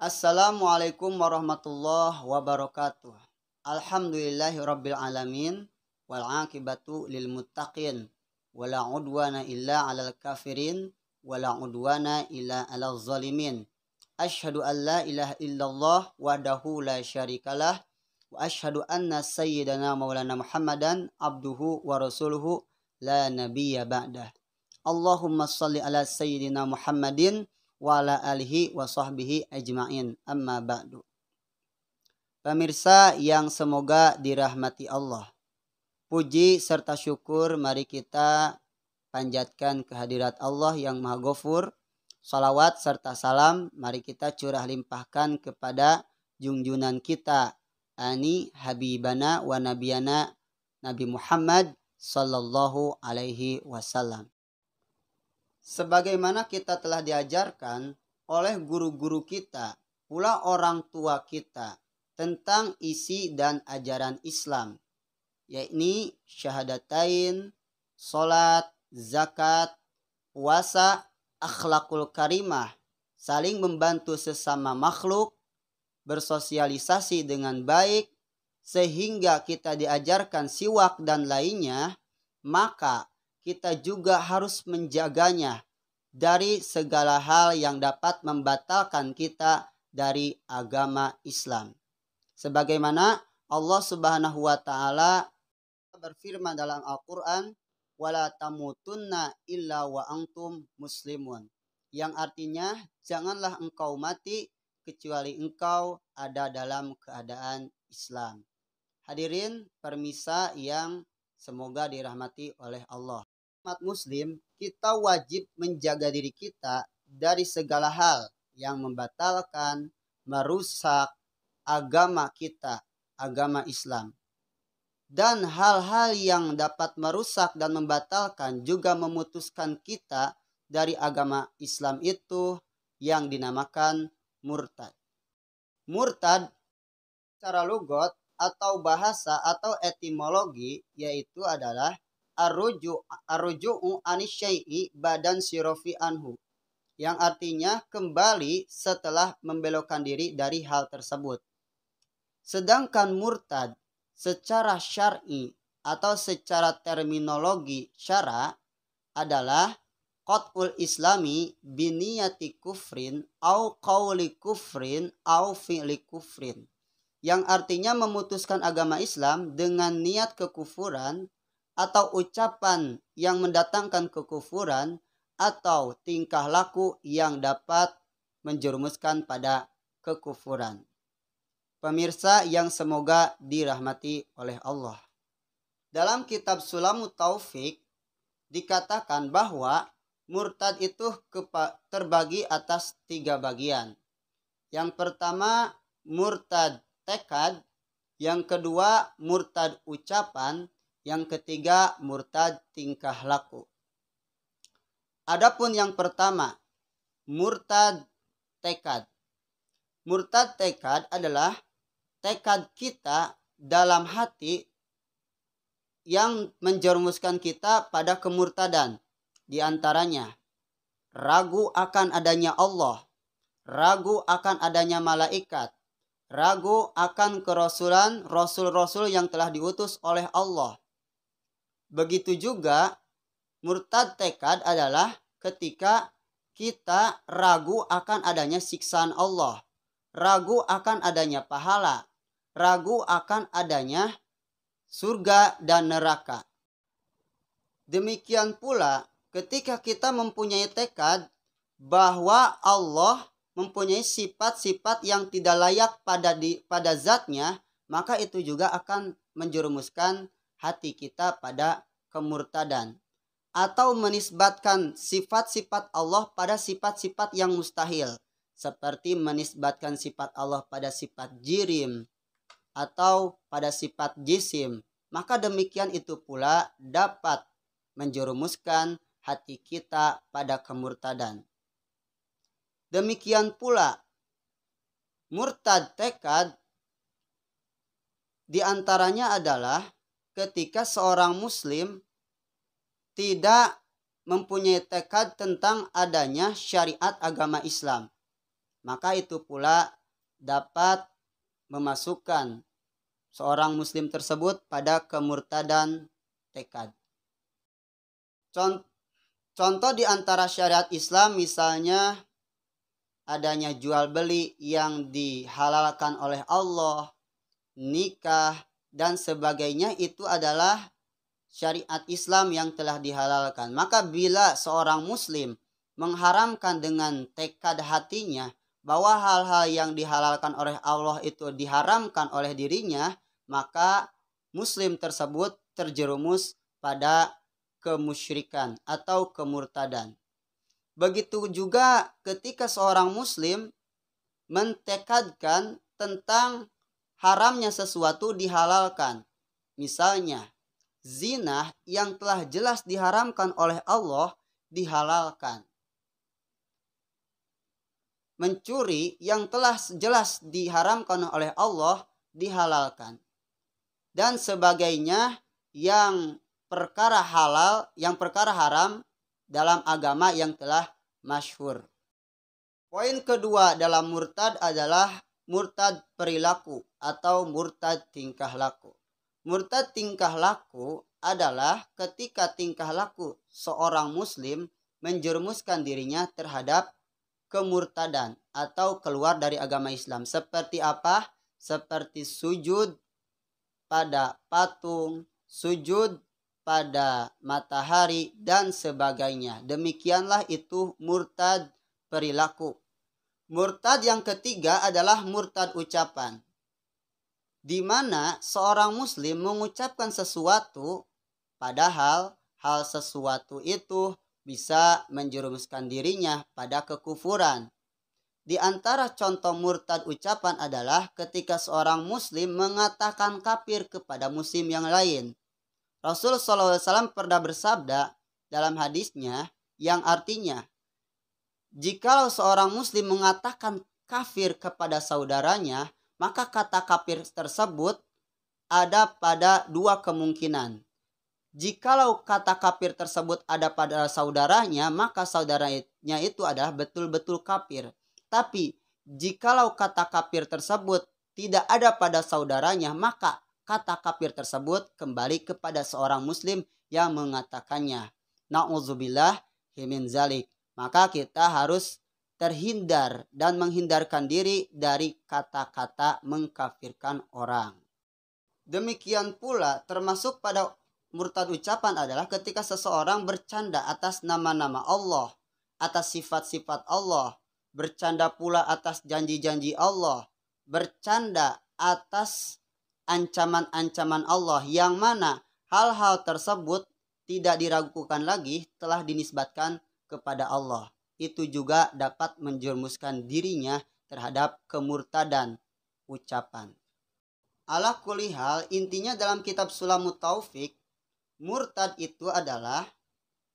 Assalamualaikum warahmatullahi wabarakatuh. Alhamdulillahirabbil alamin wal aqibatu lil muttaqin wala udwana illa 'alal kafirin wala udwana illa 'alal zalimin. Asyhadu an la ilaha illallah wahdahu la syarikalah wa asyhadu anna sayyidana maulana Muhammadan abduhu wa rasuluhu la nabiyya ba'dah. Allahumma shalli ala sayyidina Muhammadin wa ala alihi wa sahbihi ajma'in, amma ba'du. Pemirsa yang semoga dirahmati Allah, puji serta syukur mari kita panjatkan kehadirat Allah yang Maha Ghafur. Salawat serta salam mari kita curah limpahkan kepada junjunan kita ani habibana wa nabiyana Nabi Muhammad sallallahu alaihi wasallam. Sebagaimana kita telah diajarkan oleh guru-guru kita, pula orang tua kita, tentang isi dan ajaran Islam, yakni syahadatain, sholat, zakat, puasa, akhlakul karimah, saling membantu sesama makhluk, bersosialisasi dengan baik, sehingga kita diajarkan siwak dan lainnya, maka kita juga harus menjaganya dari segala hal yang dapat membatalkan kita dari agama Islam. Sebagaimana Allah Subhanahu wa taala berfirman dalam Al-Qur'an, "Wala tamutunna illa wa antum muslimun." Yang artinya, janganlah engkau mati kecuali engkau ada dalam keadaan Islam. Hadirin permisa yang semoga dirahmati oleh Allah. Umat muslim, kita wajib menjaga diri kita dari segala hal yang membatalkan, merusak agama kita, agama Islam. Dan hal-hal yang dapat merusak dan membatalkan juga memutuskan kita dari agama Islam itu yang dinamakan murtad. Murtad secara lugat atau bahasa atau etimologi yaitu adalah arruju'u anisyai'i badan sirofi anhu, yang artinya kembali setelah membelokkan diri dari hal tersebut. Sedangkan murtad secara syar'i atau secara terminologi syara adalah qat'ul islami biniyati kufrin au qauli kufrin au fi'li kufrin, yang artinya memutuskan agama Islam dengan niat kekufuran atau ucapan yang mendatangkan kekufuran atau tingkah laku yang dapat menjerumuskan pada kekufuran. Pemirsa yang semoga dirahmati oleh Allah. Dalam kitab Sulamut Taufik dikatakan bahwa murtad itu terbagi atas 3 bagian. Yang pertama murtad tekad, yang kedua murtad ucapan, yang ketiga murtad tingkah laku. Adapun yang pertama, murtad tekad. Murtad tekad adalah tekad kita dalam hati yang menjerumuskan kita pada kemurtadan. Di antaranya, ragu akan adanya Allah, ragu akan adanya malaikat, ragu akan kerasulan rasul-rasul yang telah diutus oleh Allah. Begitu juga murtad tekad adalah ketika kita ragu akan adanya siksaan Allah, ragu akan adanya pahala, ragu akan adanya surga dan neraka. Demikian pula ketika kita mempunyai tekad bahwa Allah mempunyai sifat-sifat yang tidak layak pada zatnya, maka itu juga akan menjerumuskan hati kita pada kemurtadan. Atau menisbatkan sifat-sifat Allah pada sifat-sifat yang mustahil. Seperti menisbatkan sifat Allah pada sifat jirim atau pada sifat jisim. Maka demikian itu pula dapat menjerumuskan hati kita pada kemurtadan. Demikian pula murtad tekad diantaranya adalah ketika seorang muslim tidak mempunyai tekad tentang adanya syariat agama Islam. maka itu pula dapat memasukkan seorang muslim tersebut pada kemurtadan tekad. Contoh di antara syariat Islam misalnya adanya jual beli yang dihalalkan oleh Allah, nikah dan sebagainya, itu adalah syariat Islam yang telah dihalalkan. Maka bila seorang muslim mengharamkan dengan tekad hatinya bahwa hal-hal yang dihalalkan oleh Allah itu diharamkan oleh dirinya, maka muslim tersebut terjerumus pada kemusyrikan atau kemurtadan. Begitu juga ketika seorang muslim mentekadkan tentang haramnya sesuatu dihalalkan. Misalnya, zina yang telah jelas diharamkan oleh Allah dihalalkan. Mencuri yang telah jelas diharamkan oleh Allah dihalalkan. Dan sebagainya yang perkara halal, yang perkara haram dalam agama yang telah masyhur. Poin kedua dalam murtad adalah murtad perilaku atau murtad tingkah laku. Murtad tingkah laku adalah ketika tingkah laku seorang muslim menjerumuskan dirinya terhadap kemurtadan atau keluar dari agama Islam. Seperti apa? Seperti sujud pada patung, sujud pada matahari dan sebagainya. Demikianlah itu murtad perilaku. Murtad yang ketiga adalah murtad ucapan, di mana seorang muslim mengucapkan sesuatu padahal hal sesuatu itu bisa menjerumuskan dirinya pada kekufuran. Di antara contoh murtad ucapan adalah ketika seorang muslim mengatakan kafir kepada muslim yang lain. Rasul SAW pernah bersabda dalam hadisnya yang artinya, jikalau seorang muslim mengatakan kafir kepada saudaranya, maka kata kafir tersebut ada pada dua kemungkinan. Jikalau kata kafir tersebut ada pada saudaranya, maka saudaranya itu adalah betul-betul kafir. Tapi jikalau kata kafir tersebut tidak ada pada saudaranya, maka kata kafir tersebut kembali kepada seorang muslim yang mengatakannya. Na'udzubillah min zalik. Maka kita harus terhindar dan menghindarkan diri dari kata-kata mengkafirkan orang. Demikian pula termasuk pada murtad ucapan adalah ketika seseorang bercanda atas nama-nama Allah, atas sifat-sifat Allah, bercanda pula atas janji-janji Allah, bercanda atas ancaman-ancaman Allah, yang mana hal-hal tersebut tidak diragukan lagi telah dinisbatkan kepada Allah. Itu juga dapat menjerumuskan dirinya terhadap kemurtadan ucapan. Ala kulli hal, intinya dalam kitab Sulamut Taufik, murtad itu adalah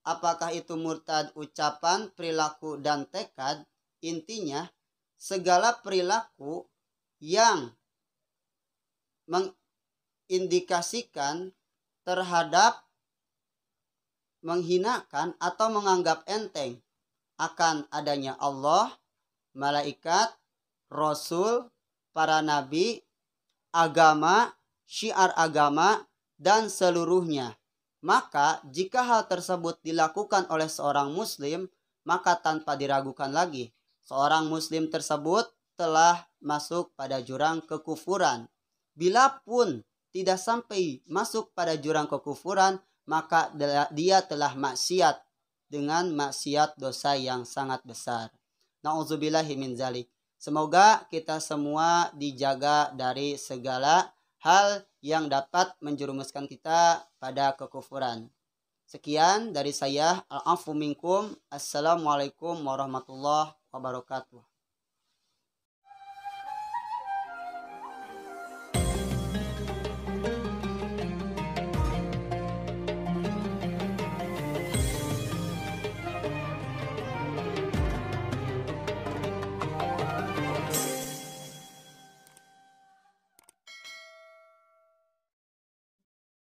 apakah itu murtad ucapan, perilaku, dan tekad. Intinya segala perilaku yang mengindikasikan terhadap menghinakan atau menganggap enteng akan adanya Allah, malaikat, rasul, para nabi, agama, syiar agama, dan seluruhnya. Maka jika hal tersebut dilakukan oleh seorang muslim, maka tanpa diragukan lagi, seorang muslim tersebut telah masuk pada jurang kekufuran. Bila pun tidak sampai masuk pada jurang kekufuran, maka dia telah maksiat dengan maksiat dosa yang sangat besar. Na'udzubillahi min zalik. Semoga kita semua dijaga dari segala hal yang dapat menjerumuskan kita pada kekufuran. Sekian dari saya. Al-afu minkum. Assalamualaikum warahmatullahi wabarakatuh.